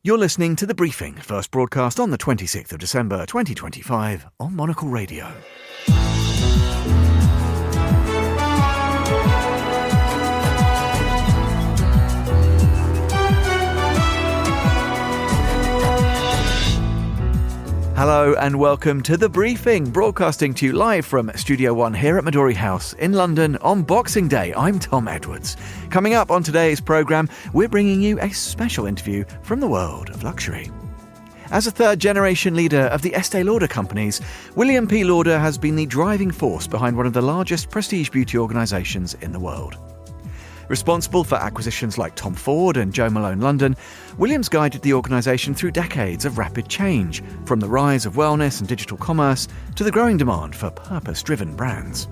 You're listening to The Briefing, first broadcast on the 26th of December 2025 on Monocle Radio. Hello and welcome to The Briefing, broadcasting to you live from Studio One here at Midori House in London on Boxing Day. I'm Tom Edwards. Coming up on today's programme, we're bringing you a special interview from the world of luxury. As a third-generation leader of the Estée Lauder companies, William P Lauder has been the driving force behind one of the largest prestige beauty organisations in the world. Responsible for acquisitions like Tom Ford and Jo Malone London, Williams guided the organisation through decades of rapid change, from the rise of wellness and digital commerce to the growing demand for purpose-driven brands.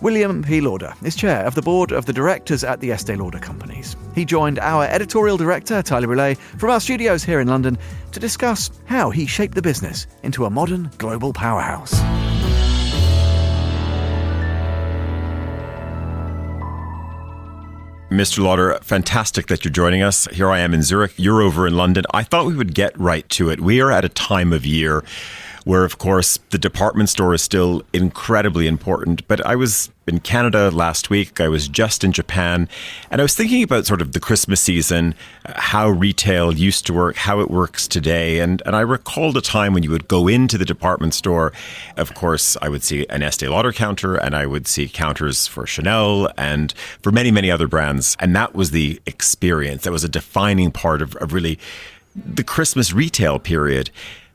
William P Lauder is chair of the board of the directors at the Estée Lauder companies. He joined our editorial director, Tyler Brûlé, from our studios here in London to discuss how he shaped the business into a modern global powerhouse. Mr. Lauder, fantastic that you're joining us. Here I am in Zurich. You're over in London. I thought we would get right to it. We are at a time of year where, of course, the department store is still incredibly important. But I was in Canada last week. I was just in Japan. And I was thinking about sort of the Christmas season, how retail used to work, how it works today. And I recalled a time when you would go into the department store. Of course, I would see an Estée Lauder counter, and I would see counters for Chanel and for many, many other brands. And that was the experience. That was a defining part of really the Christmas retail period.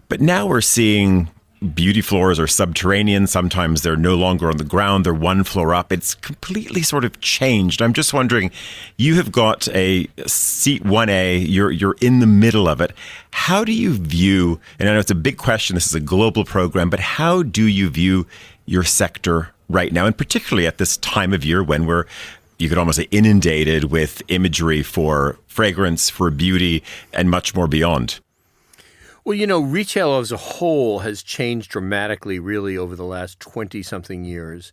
But now we're seeing beauty floors are subterranean. Sometimes they're no longer on the ground. They're one floor up. It's completely sort of changed. I'm just wondering, you have got a seat 1A. You're in the middle of it. How do you view, and I know it's a big question, this is a global program, but how do you view your sector right now? And particularly at this time of year when you could almost say inundated with imagery for fragrance, for beauty, and much more beyond. Well, you know, retail as a whole has changed dramatically, really, over the last 20-something years.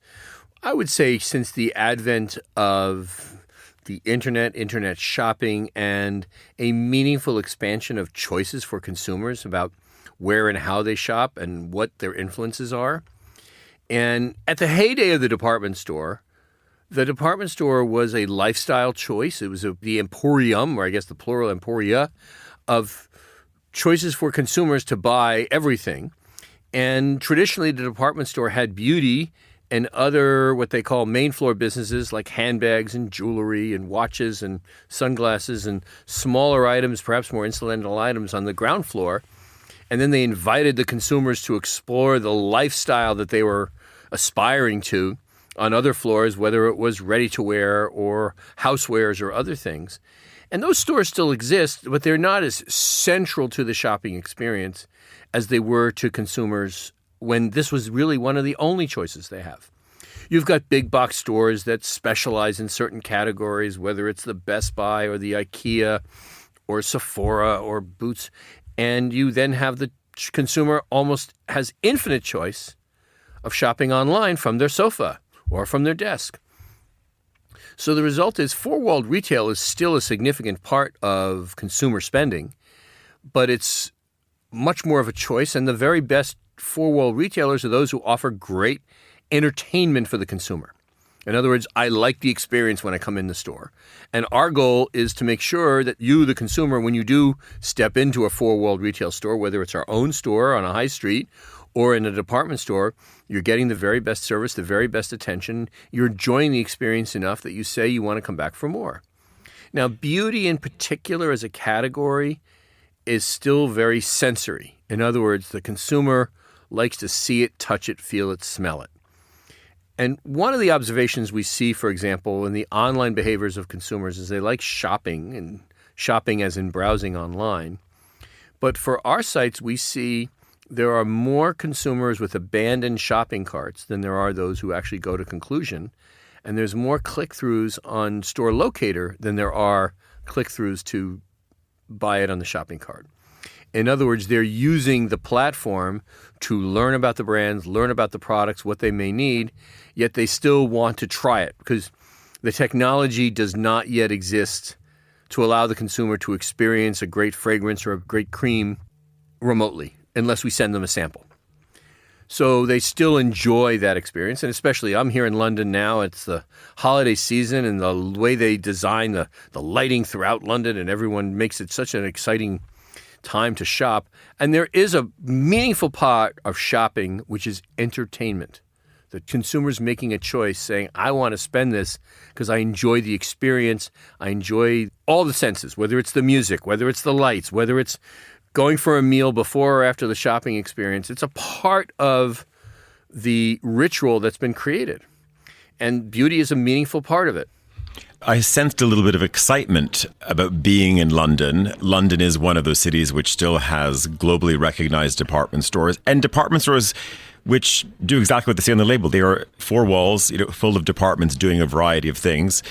I would say since the advent of the internet shopping, and a meaningful expansion of choices for consumers about where and how they shop and what their influences are. And at the heyday of the department store was a lifestyle choice. It was the emporium, or I guess the plural emporia, of choices for consumers to buy everything. And traditionally, the department store had beauty and other what they call main floor businesses like handbags and jewelry and watches and sunglasses and smaller items, perhaps more incidental items on the ground floor. And then they invited the consumers to explore the lifestyle that they were aspiring to on other floors, whether it was ready-to-wear or housewares or other things. And those stores still exist, but they're not as central to the shopping experience as they were to consumers when this was really one of the only choices they have. You've got big box stores that specialize in certain categories, whether it's the Best Buy or the IKEA or Sephora or Boots. And you then have the consumer almost has infinite choice of shopping online from their sofa or from their desk. So the result is four-walled retail is still a significant part of consumer spending, but it's much more of a choice. And the very best four-wall retailers are those who offer great entertainment for the consumer. In other words, I like the experience when I come in the store. And our goal is to make sure that you, the consumer, when you do step into a four-walled retail store, whether it's our own store on a high street or in a department store, you're getting the very best service, the very best attention. You're enjoying the experience enough that you say you want to come back for more. Now, beauty in particular as a category is still very sensory. In other words, the consumer likes to see it, touch it, feel it, smell it. And one of the observations we see, for example, in the online behaviors of consumers is they like shopping, and shopping as in browsing online. But for our sites, we see there are more consumers with abandoned shopping carts than there are those who actually go to conclusion. And there's more click-throughs on Store Locator than there are click-throughs to buy it on the shopping cart. In other words, they're using the platform to learn about the brands, learn about the products, what they may need, yet they still want to try it because the technology does not yet exist to allow the consumer to experience a great fragrance or a great cream remotely, unless we send them a sample. So they still enjoy that experience. And especially, I'm here in London now. It's the holiday season, and the way they design the lighting throughout London, and everyone makes it such an exciting time to shop. And there is a meaningful part of shopping, which is entertainment. The consumer's making a choice saying, I want to spend this because I enjoy the experience. I enjoy all the senses, whether it's the music, whether it's the lights, whether it's going for a meal before or after the shopping experience. It's a part of the ritual that's been created. And beauty is a meaningful part of it. I sensed a little bit of excitement about being in London. London is one of those cities which still has globally recognized department stores, and department stores which do exactly what they say on the label. They are four walls, full of departments doing a variety of things.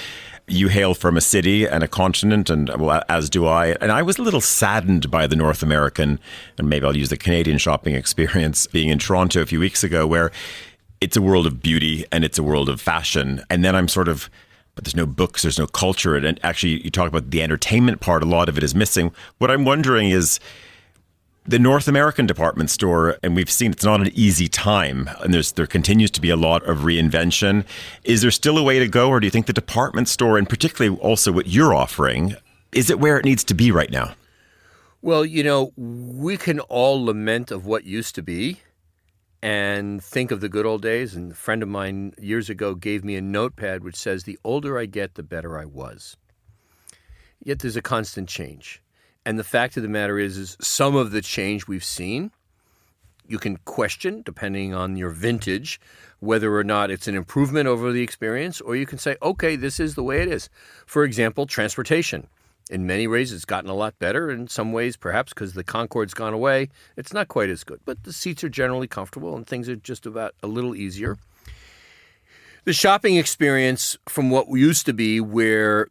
You hail from a city and a continent, and well, as do I. And I was a little saddened by the North American, and maybe I'll use the Canadian shopping experience, being in Toronto a few weeks ago, where it's a world of beauty and it's a world of fashion. And then I'm sort of, but there's no books, there's no culture. And actually, you talk about the entertainment part, a lot of it is missing. What I'm wondering is, the North American department store, and we've seen it's not an easy time, and there continues to be a lot of reinvention. Is there still a way to go, or do you think the department store, and particularly also what you're offering, is it where it needs to be right now? Well, we can all lament of what used to be and think of the good old days. And a friend of mine years ago gave me a notepad which says, the older I get, the better I was. Yet there's a constant change. And the fact of the matter is some of the change we've seen, you can question, depending on your vintage, whether or not it's an improvement over the experience, or you can say, okay, this is the way it is. For example, transportation. In many ways, it's gotten a lot better. In some ways, perhaps because the Concorde's gone away, it's not quite as good. But the seats are generally comfortable, and things are just about a little easier. The shopping experience from what used to be where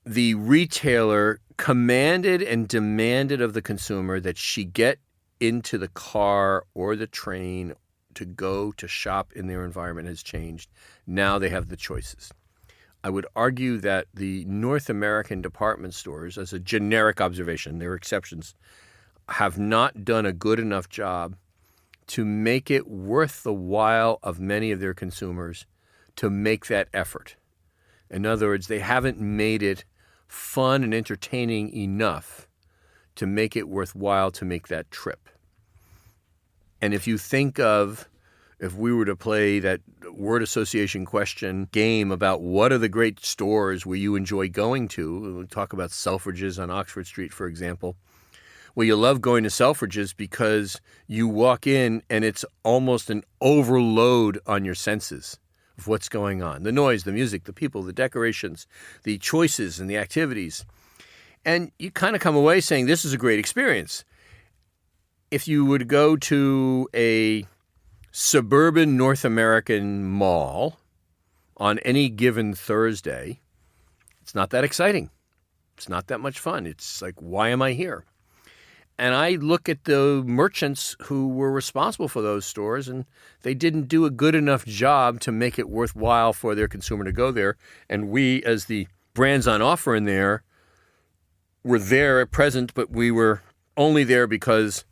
the retailer commanded and demanded of the consumer that she get into the car or the train to go to shop in their environment has changed. Now they have the choices. I would argue that the North American department stores, as a generic observation, there are exceptions, have not done a good enough job to make it worth the while of many of their consumers to make that effort. In other words, they haven't made it fun and entertaining enough to make it worthwhile to make that trip. And if you think of, if we were to play that word association question game about what are the great stores where you enjoy going to, we'll talk about Selfridges on Oxford Street, for example. Well, you love going to Selfridges because you walk in and it's almost an overload on your senses of what's going on. The noise, the music, the people, the decorations, the choices and the activities. And you kind of come away saying, this is a great experience. If you would go to a suburban North American mall on any given Thursday, it's not that exciting. It's not that much fun. It's like, why am I here? And I look at the merchants who were responsible for those stores, and they didn't do a good enough job to make it worthwhile for their consumer to go there. And we, as the brands on offer in there, were there at present, but we were only there because,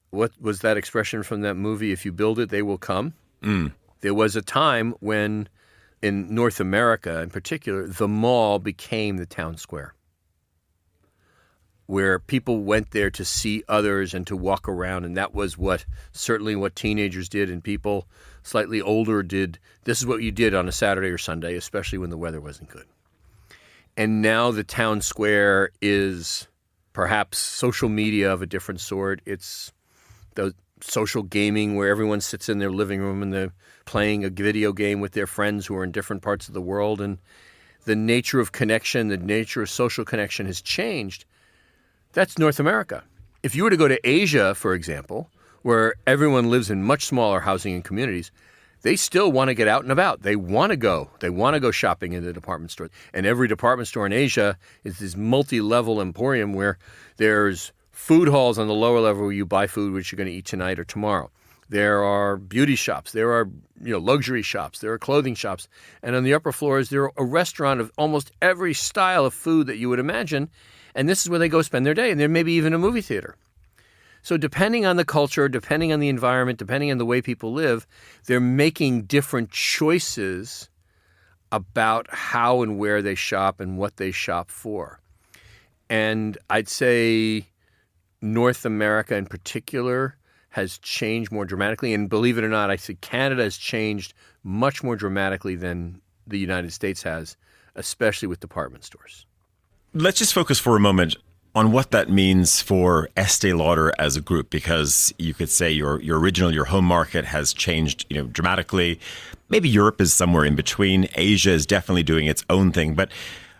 what was that expression from that movie? If you build it, they will come. There was a time when, in North America in particular, the mall became the town square, where people went there to see others and to walk around. And that was certainly what teenagers did, and people slightly older did. This is what you did on a Saturday or Sunday, especially when the weather wasn't good. And now the town square is perhaps social media of a different sort. It's the social gaming where everyone sits in their living room and they're playing a video game with their friends who are in different parts of the world. And the nature of connection, the nature of social connection has changed. That's North America. If you were to go to Asia, for example, where everyone lives in much smaller housing and communities, they still want to get out and about. They want to go. They want to go shopping in the department store. And every department store in Asia is this multi-level emporium where there's food halls on the lower level where you buy food which you're going to eat tonight or tomorrow. There are beauty shops. There are luxury shops. There are clothing shops. And on the upper floors, there are a restaurant of almost every style of food that you would imagine. And this is where they go spend their day. And there may be even a movie theater. So depending on the culture, depending on the environment, depending on the way people live, they're making different choices about how and where they shop and what they shop for. And I'd say North America in particular has changed more dramatically. And believe it or not, I say Canada has changed much more dramatically than the United States has, especially with department stores. Let's just focus for a moment on what that means for Estée Lauder as a group, because you could say your home market has changed, dramatically. Maybe Europe is somewhere in between. Asia is definitely doing its own thing. But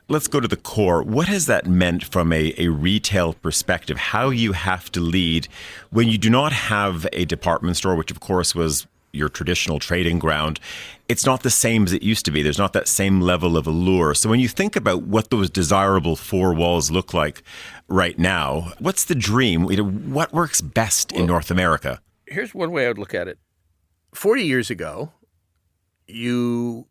let's go to the core. What has that meant from a retail perspective? How you have to lead when you do not have a department store, which of course was your traditional trading ground. It's not the same as it used to be. There's not that same level of allure. So when you think about what those desirable four walls look like right now, what's the dream? What works best in North America? Here's one way I would look at it. 40 years ago, you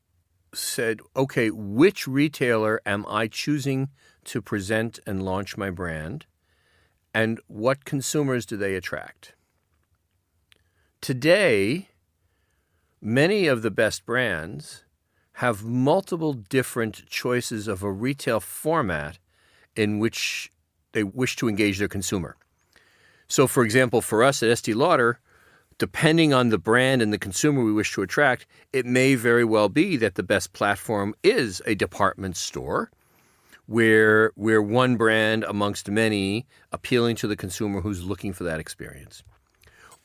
said, okay, which retailer am I choosing to present and launch my brand, and what consumers do they attract? Today, many of the best brands have multiple different choices of a retail format in which they wish to engage their consumer. So, for example, for us at Estée Lauder, depending on the brand and the consumer we wish to attract, it may very well be that the best platform is a department store where we're one brand amongst many appealing to the consumer who's looking for that experience.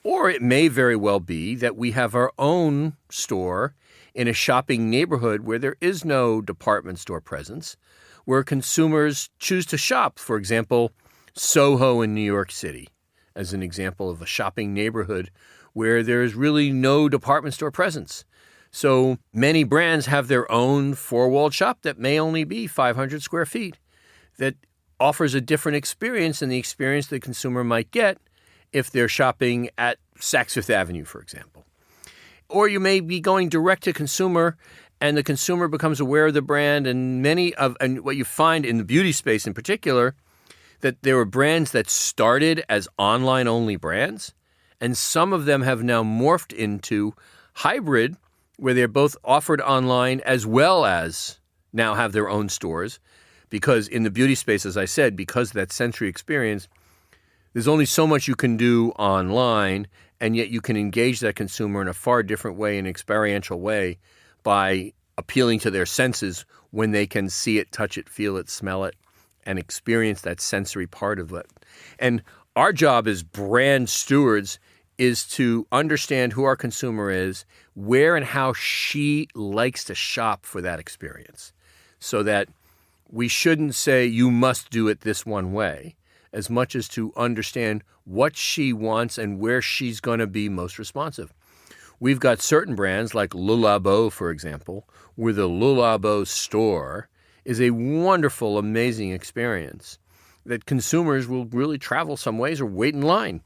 Or it may very well be that we have our own store in a shopping neighborhood where there is no department store presence, where consumers choose to shop. For example, Soho in New York City, as an example of a shopping neighborhood where there's really no department store presence. So many brands have their own four-walled shop that may only be 500 square feet that offers a different experience than the experience the consumer might get if they're shopping at Saks Fifth Avenue, for example. Or you may be going direct to consumer and the consumer becomes aware of the brand, and what you find in the beauty space in particular, that there are brands that started as online-only brands, and some of them have now morphed into hybrid, where they're both offered online as well as now have their own stores. Because in the beauty space, as I said, because of that sensory experience, there's only so much you can do online, and yet you can engage that consumer in a far different way, an experiential way, by appealing to their senses when they can see it, touch it, feel it, smell it, and experience that sensory part of it. And our job as brand stewards is to understand who our consumer is, where and how she likes to shop for that experience, so that we shouldn't say you must do it this one way, as much as to understand what she wants and where she's going to be most responsive. We've got certain brands like Le Labo, for example, where the Le Labo store is a wonderful, amazing experience that consumers will really travel some ways or wait in line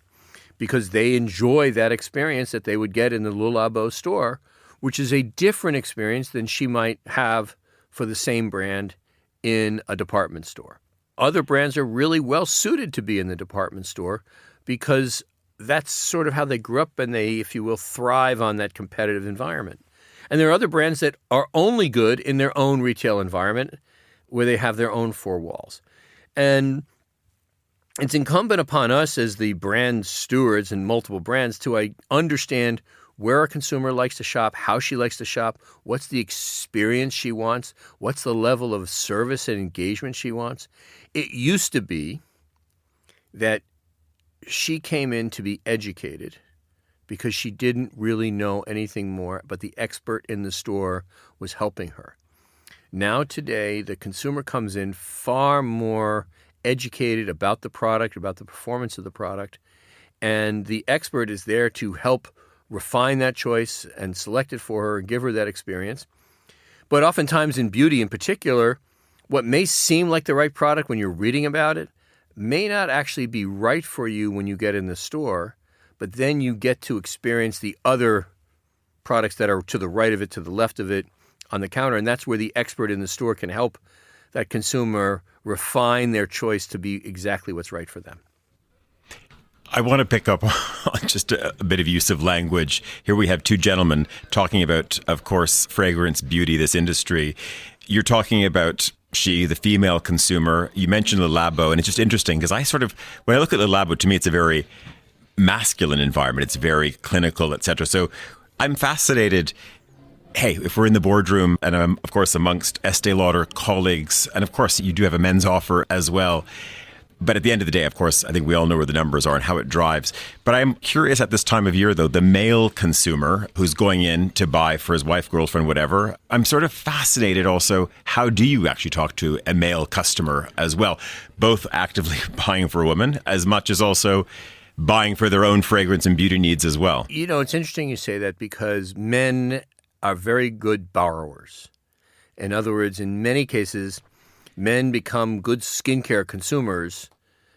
because they enjoy that experience that they would get in the Le Labo store, which is a different experience than she might have for the same brand in a department store. Other brands are really well suited to be in the department store because that's sort of how they grew up and they, if you will, thrive on that competitive environment. And there are other brands that are only good in their own retail environment where they have their own four walls. And it's incumbent upon us as the brand stewards in multiple brands to understand where a consumer likes to shop, how she likes to shop, what's the experience she wants, what's the level of service and engagement she wants. It used to be that she came in to be educated because she didn't really know anything more, but the expert in the store was helping her. Now today, the consumer comes in far more educated about the product, about the performance of the product, and the expert is there to help refine that choice and select it for her and give her that experience. But oftentimes in beauty in particular, what may seem like the right product when you're reading about it may not actually be right for you when you get in the store, but then you get to experience the other products that are to the right of it, to the left of it on the counter. And that's where the expert in the store can help that consumer refine their choice to be exactly what's right for them. I want to pick up on just a bit of use of language. Here we have two gentlemen talking about, of course, fragrance, beauty, this industry. You're talking about the female consumer. You mentioned Le Labo, and it's just interesting because when I look at Le Labo, to me, it's a very masculine environment. It's very clinical, etc. So I'm fascinated. Hey, if we're in the boardroom and I'm, of course, amongst Estée Lauder colleagues, and of course, you do have a men's offer as well. But at the end of the day, of course, I think we all know where the numbers are and how it drives. But I'm curious at this time of year, though, the male consumer who's going in to buy for his wife, girlfriend, whatever, I'm sort of fascinated also, how do you actually talk to a male customer as well? Both actively buying for a woman as much as also buying for their own fragrance and beauty needs as well. You know, it's interesting you say that because men are very good borrowers. In other words, in many cases, men become good skincare consumers,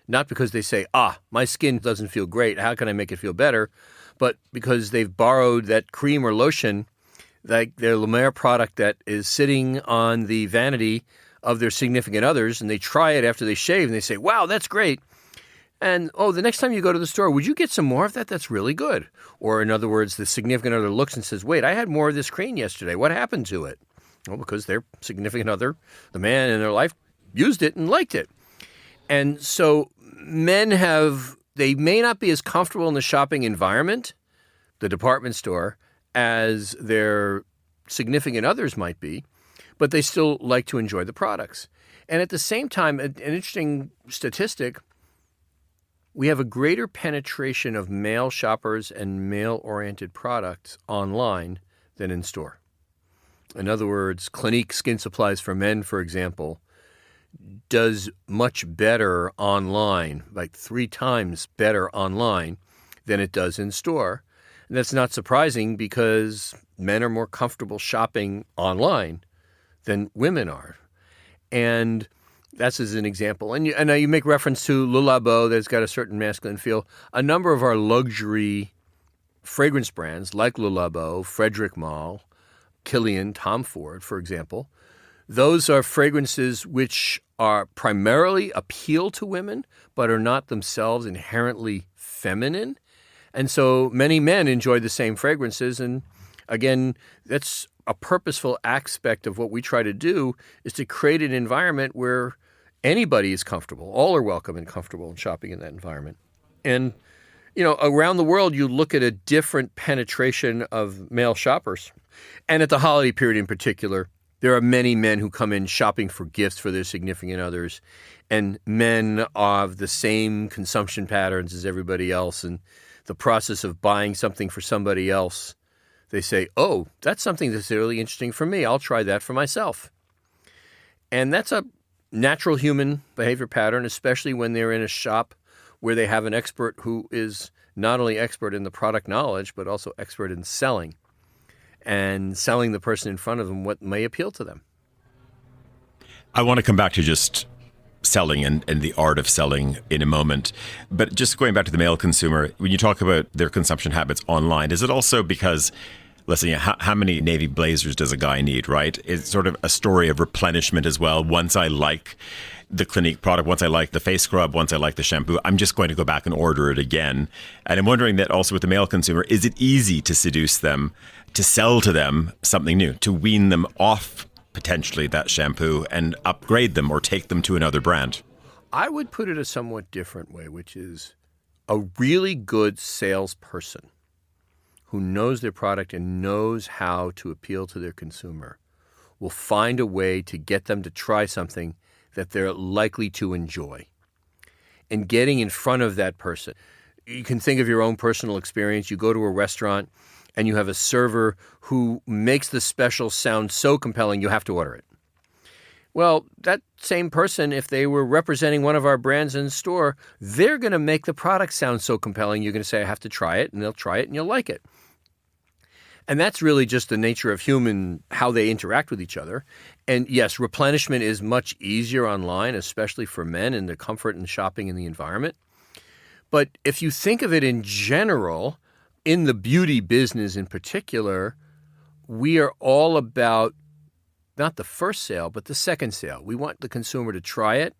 not because they say, my skin doesn't feel great, how can I make it feel better? But because they've borrowed that cream or lotion, like their La Mer product that is sitting on the vanity of their significant others, and they try it after they shave, and they say, wow, that's great. And, the next time you go to the store, would you get some more of that? That's really good. Or in other words, the significant other looks and says, wait, I had more of this cream yesterday. What happened to it? Well, because their significant other, the man in their life, used it and liked it. And so men they may not be as comfortable in the shopping environment, the department store, as their significant others might be, but they still like to enjoy the products. And at the same time, an interesting statistic, we have a greater penetration of male shoppers and male-oriented products online than in store. In other words, Clinique Skin Supplies for Men, for example, does much better online, like 3 times better online than it does in store. And that's not surprising because men are more comfortable shopping online than women are. And that's as an example. And you make reference to Le Labo that's got a certain masculine feel. A number of our luxury fragrance brands like Le Labo, Frederic Malle, Kilian, Tom Ford, for example, those are fragrances which are primarily appeal to women, but are not themselves inherently feminine. And so many men enjoy the same fragrances. And again, that's a purposeful aspect of what we try to do, is to create an environment where anybody is comfortable. All are welcome and comfortable in shopping in that environment. And, around the world, you look at a different penetration of male shoppers. And at the holiday period in particular, there are many men who come in shopping for gifts for their significant others, and men of the same consumption patterns as everybody else. And the process of buying something for somebody else, they say, oh, that's something that's really interesting for me. I'll try that for myself. And that's a natural human behavior pattern, especially when they're in a shop where they have an expert who is not only expert in the product knowledge, but also expert in selling. And selling the person in front of them what may appeal to them. I want to come back to just selling and the art of selling in a moment. But just going back to the male consumer, when you talk about their consumption habits online, is it also because, listen, how many navy blazers does a guy need, right? It's sort of a story of replenishment as well. Once I like the Clinique product, once I like the face scrub, once I like the shampoo, I'm just going to go back and order it again. And I'm wondering that also with the male consumer, is it easy to seduce them, to sell to them something new, to wean them off potentially that shampoo and upgrade them or take them to another brand? I would put it a somewhat different way, which is a really good salesperson who knows their product and knows how to appeal to their consumer will find a way to get them to try something that they're likely to enjoy. And getting in front of that person. You can think of your own personal experience. You go to a restaurant and you have a server who makes the special sound so compelling you have to order it. Well, that same person, if they were representing one of our brands in store, they're going to make the product sound so compelling you're going to say, I have to try it, and they'll try it and you'll like it. And that's really just the nature of how they interact with each other. And yes, replenishment is much easier online, especially for men and the comfort in shopping in the environment. But if you think of it in general, in the beauty business in particular, we are all about not the first sale, but the second sale. We want the consumer to try it,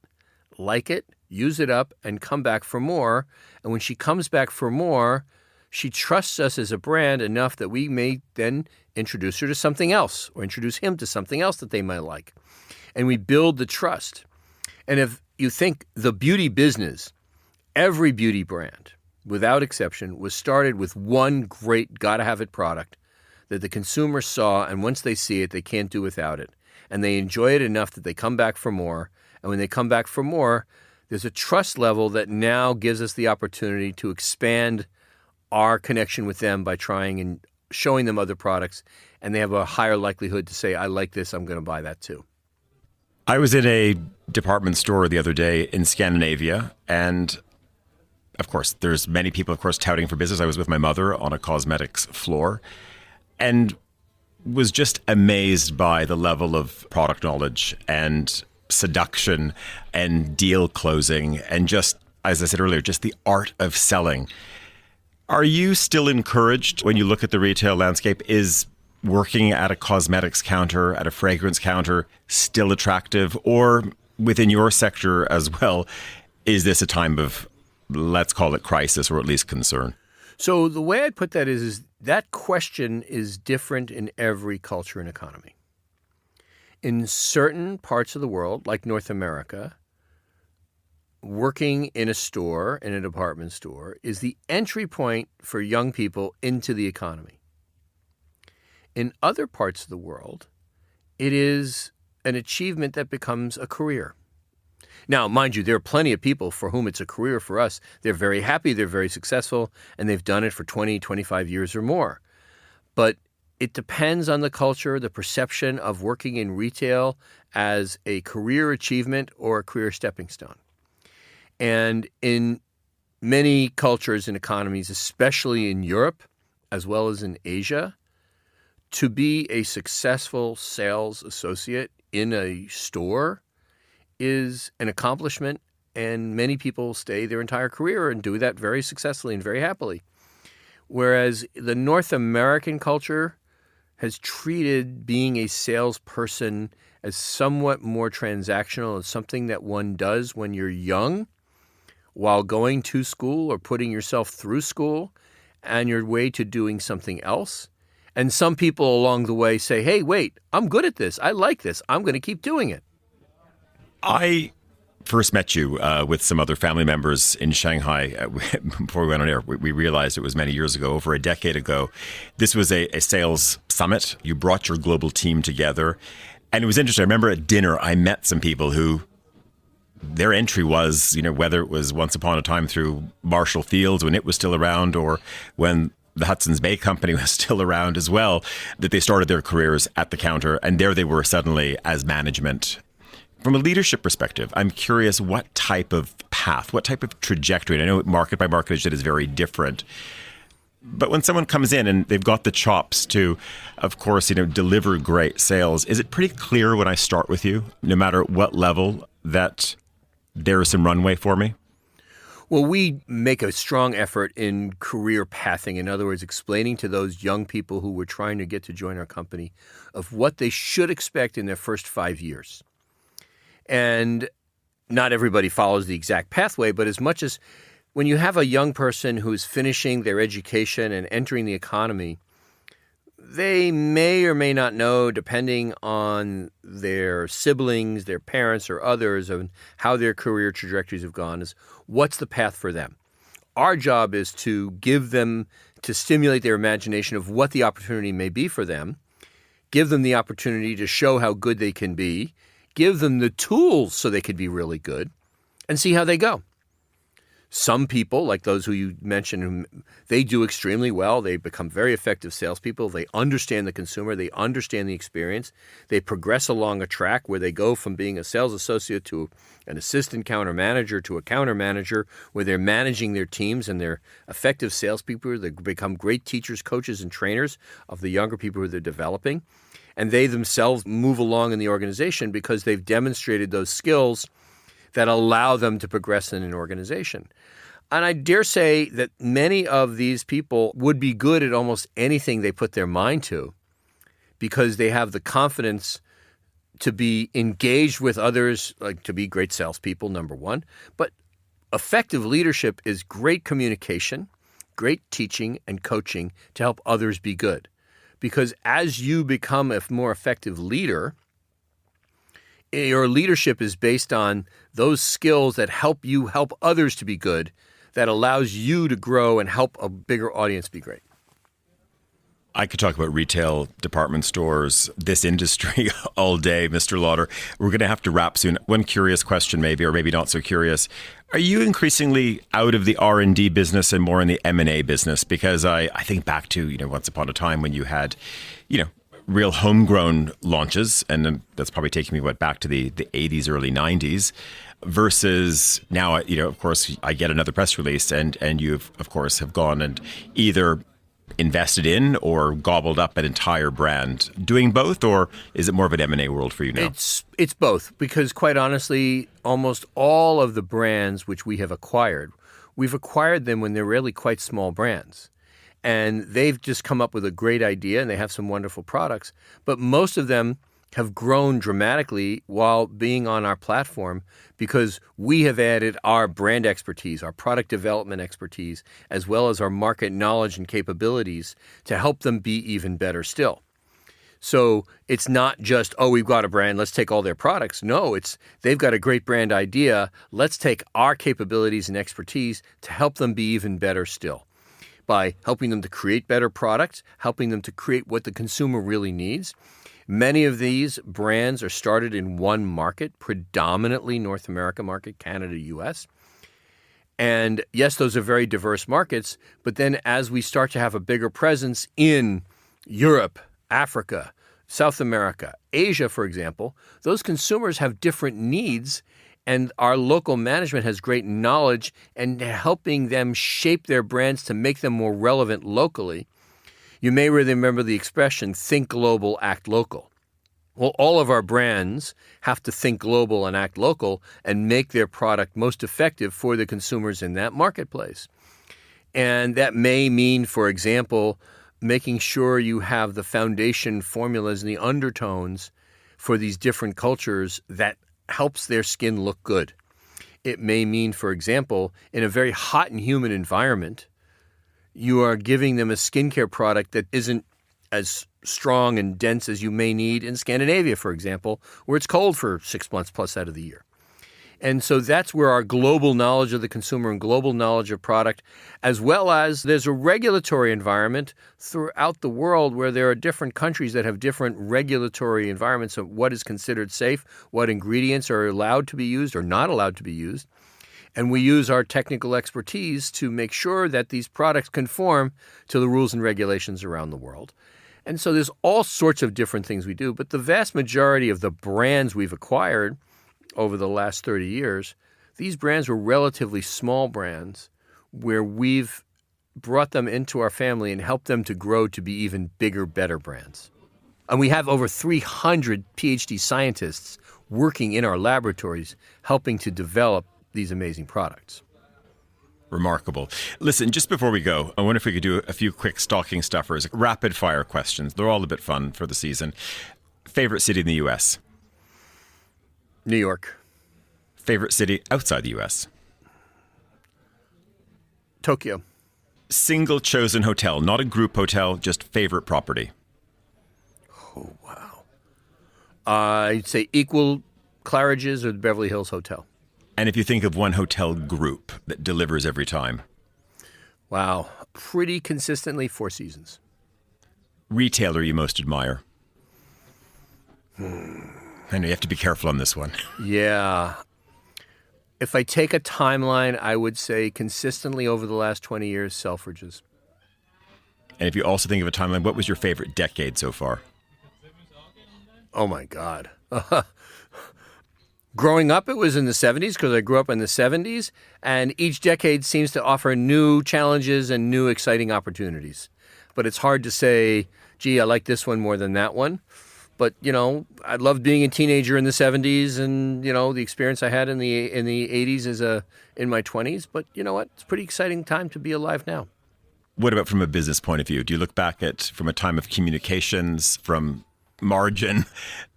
like it, use it up, and come back for more. And when she comes back for more, she trusts us as a brand enough that we may then introduce her to something else or introduce him to something else that they might like. And we build the trust. And if you think the beauty business, every beauty brand, without exception, was started with one great gotta-have-it product that the consumer saw, and once they see it, they can't do without it. And they enjoy it enough that they come back for more. And when they come back for more, there's a trust level that now gives us the opportunity to expand our connection with them by trying and showing them other products. And they have a higher likelihood to say, I like this, I'm going to buy that too. I was in a department store the other day in Scandinavia, and of course, there's many people, of course, touting for business. I was with my mother on a cosmetics floor and was just amazed by the level of product knowledge and seduction and deal closing and just, as I said earlier, just the art of selling. Are you still encouraged when you look at the retail landscape? Is working at a cosmetics counter, at a fragrance counter, still attractive? Or within your sector as well, is this a time of, let's call it crisis, or at least concern? So the way I put that is that question is different in every culture and economy. In certain parts of the world, like North America, working in a store, in a department store, is the entry point for young people into the economy. In other parts of the world, it is an achievement that becomes a career. Now, mind you, there are plenty of people for whom it's a career. For us, they're very happy, they're very successful, and they've done it for 20, 25 years or more. But it depends on the culture, the perception of working in retail as a career achievement or a career stepping stone. And in many cultures and economies, especially in Europe, as well as in Asia, to be a successful sales associate in a store is an accomplishment, and many people stay their entire career and do that very successfully and very happily. Whereas the North American culture has treated being a salesperson as somewhat more transactional, as something that one does when you're young, while going to school or putting yourself through school, and your way to doing something else. And some people along the way say, hey, wait, I'm good at this. I like this. I'm going to keep doing it. I first met you with some other family members in Shanghai before we went on air. We realized it was many years ago, over a decade ago. This was a sales summit. You brought your global team together. And it was interesting. I remember at dinner, I met some people who their entry was, whether it was once upon a time through Marshall Fields when it was still around, or when the Hudson's Bay Company was still around as well, that they started their careers at the counter. And there they were suddenly as management. From a leadership perspective, I'm curious what type of path, what type of trajectory, and I know market by market is very different, but when someone comes in and they've got the chops to, of course, deliver great sales, is it pretty clear when I start with you, no matter what level, that there is some runway for me? Well, we make a strong effort in career pathing. In other words, explaining to those young people who we're trying to get to join our company of what they should expect in their first 5 years. And not everybody follows the exact pathway, but as much as when you have a young person who's finishing their education and entering the economy, they may or may not know, depending on their siblings, their parents, or others, of how their career trajectories have gone, is what's the path for them. Our job is to give them, to stimulate their imagination of what the opportunity may be for them, give them the opportunity to show how good they can be, give them the tools so they could be really good, and see how they go. Some people, like those who you mentioned, they do extremely well. They become very effective salespeople. They understand the consumer. They understand the experience. They progress along a track where they go from being a sales associate to an assistant counter manager to a counter manager, where they're managing their teams and they're effective salespeople. They become great teachers, coaches, and trainers of the younger people who they're developing. And they themselves move along in the organization because they've demonstrated those skills that allow them to progress in an organization. And I dare say that many of these people would be good at almost anything they put their mind to because they have the confidence to be engaged with others, like to be great salespeople, number one. But effective leadership is great communication, great teaching and coaching to help others be good. Because as you become a more effective leader, your leadership is based on those skills that help you help others to be good, that allows you to grow and help a bigger audience be great. I could talk about retail, department stores, this industry all day, Mr. Lauder. We're going to have to wrap soon. One curious question maybe, or maybe not so curious. Are you increasingly out of the R&D business and more in the M&A business? Because I think back to, once upon a time when you had, real homegrown launches, and that's probably taking me back to the 80s, early 90s, versus now, of course, I get another press release and you, of course, have gone and either invested in or gobbled up an entire brand. Doing both, or is it more of an M&A world for you now? It's both, because quite honestly, almost all of the brands which we have acquired, we've acquired them when they're really quite small brands. And they've just come up with a great idea and they have some wonderful products. But most of them have grown dramatically while being on our platform because we have added our brand expertise, our product development expertise, as well as our market knowledge and capabilities to help them be even better still. So it's not just, we've got a brand, let's take all their products. No, it's they've got a great brand idea. Let's take our capabilities and expertise to help them be even better still, by helping them to create better products, helping them to create what the consumer really needs. Many of these brands are started in one market, predominantly North America market, Canada, US. And yes, those are very diverse markets, but then as we start to have a bigger presence in Europe, Africa, South America, Asia, for example, those consumers have different needs, and our local management has great knowledge in helping them shape their brands to make them more relevant locally. You may remember the expression, think global, act local. Well, all of our brands have to think global and act local and make their product most effective for the consumers in that marketplace. And that may mean, for example, making sure you have the foundation formulas and the undertones for these different cultures that helps their skin look good. It may mean, for example, in a very hot and humid environment, you are giving them a skincare product that isn't as strong and dense as you may need in Scandinavia, for example, where it's cold for 6 months plus out of the year. And so that's where our global knowledge of the consumer and global knowledge of product, as well as there's a regulatory environment throughout the world where there are different countries that have different regulatory environments of what is considered safe, what ingredients are allowed to be used or not allowed to be used. And we use our technical expertise to make sure that these products conform to the rules and regulations around the world. And so there's all sorts of different things we do, but the vast majority of the brands we've acquired over the last 30 years, these brands were relatively small brands where we've brought them into our family and helped them to grow to be even bigger, better brands. And we have over 300 PhD scientists working in our laboratories helping to develop these amazing products. Remarkable. Listen, just before we go, I wonder if we could do a few quick stocking stuffers, rapid fire questions. They're all a bit fun for the season. Favorite city in the U.S.? New York. Favorite city outside the U.S.? Tokyo. Single chosen hotel, not a group hotel, just favorite property. Oh, wow. I'd say Equal Claridge's or the Beverly Hills Hotel. And if you think of one hotel group that delivers every time? Wow. Pretty consistently, Four Seasons. Retailer you most admire? I know you have to be careful on this one. Yeah. If I take a timeline, I would say consistently over the last 20 years, Selfridges. And if you also think of a timeline, what was your favorite decade so far? Oh, my God. Growing up, it was in the 70s because I grew up in the 70s, and each decade seems to offer new challenges and new exciting opportunities. But it's hard to say, gee, I like this one more than that one. But, I loved being a teenager in the 70s and, the experience I had in the 80s in my 20s. But you know what? It's a pretty exciting time to be alive now. What about from a business point of view? Do you look back at from a time of communications, from margin,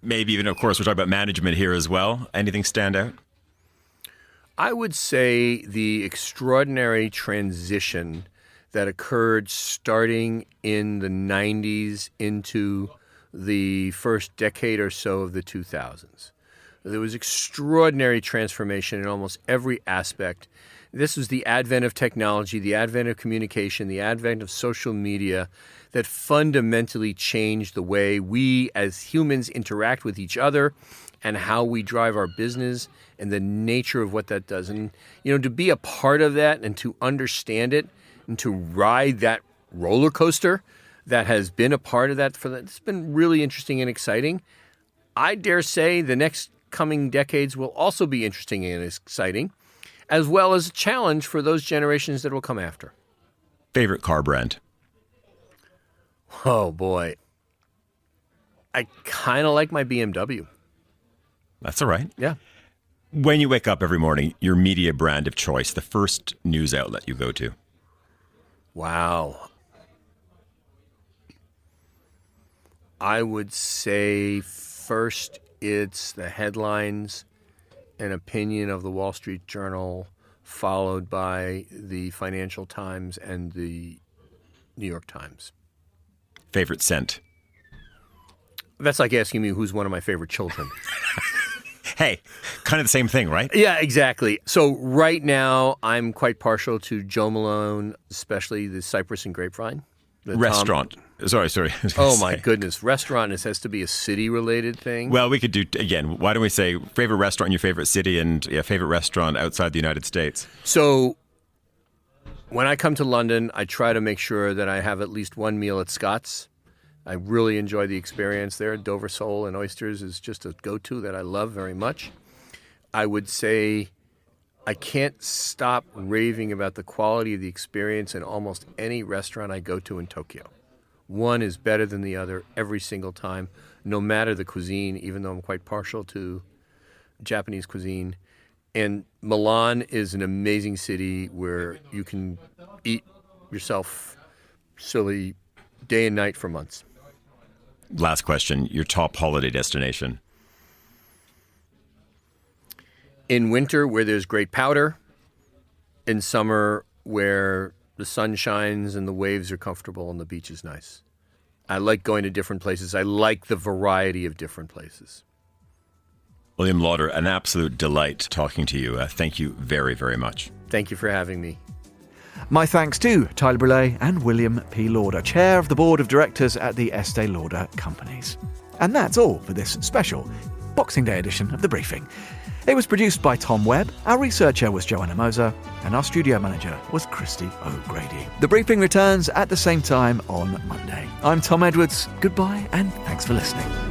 maybe even, of course, we're talking about management here as well. Anything stand out? I would say the extraordinary transition that occurred starting in the 90s into the first decade or so of the 2000s. There was extraordinary transformation in almost every aspect. This was the advent of technology, the advent of communication, the advent of social media that fundamentally changed the way we as humans interact with each other and how we drive our business and the nature of what that does. And, to be a part of that and to understand it and to ride that roller coaster that has been a part of that it's been really interesting and exciting. I dare say the next coming decades will also be interesting and exciting, as well as a challenge for those generations that will come after. Favorite car brand? Oh, boy. I kind of like my BMW. That's all right. Yeah. When you wake up every morning, your media brand of choice, the first news outlet you go to? Wow. I would say first it's the headlines and opinion of the Wall Street Journal, followed by the Financial Times and the New York Times. Favorite scent? That's like asking me who's one of my favorite children. Hey, kind of the same thing, right? Yeah, exactly. So right now, I'm quite partial to Jo Malone, especially the Cypress and Grapevine. Restaurant. Sorry. Oh, my goodness. Restaurant, this has to be a city-related thing. Well, we could do, again, why don't we say favorite restaurant in your favorite city and favorite restaurant outside the United States? So when I come to London, I try to make sure that I have at least one meal at Scott's. I really enjoy the experience there. Dover sole and oysters is just a go-to that I love very much. I would say I can't stop raving about the quality of the experience in almost any restaurant I go to in Tokyo. One is better than the other every single time, no matter the cuisine, even though I'm quite partial to Japanese cuisine. And Milan is an amazing city where you can eat yourself silly day and night for months. Last question, your top holiday destination? In winter, where there's great powder. In summer, where the sun shines and the waves are comfortable and the beach is nice. I like going to different places. I like the variety of different places. William Lauder, an absolute delight talking to you. Thank you very, very much. Thank you for having me. My thanks to Tyler Brûlé and William P Lauder, Chair of the Board of Directors at the Estée Lauder Companies. And that's all for this special Boxing Day edition of The Briefing. It was produced by Tom Webb, our researcher was Joanna Moser, and our studio manager was Christy O'Grady. The Briefing returns at the same time on Monday. I'm Tom Edwards. Goodbye and thanks for listening.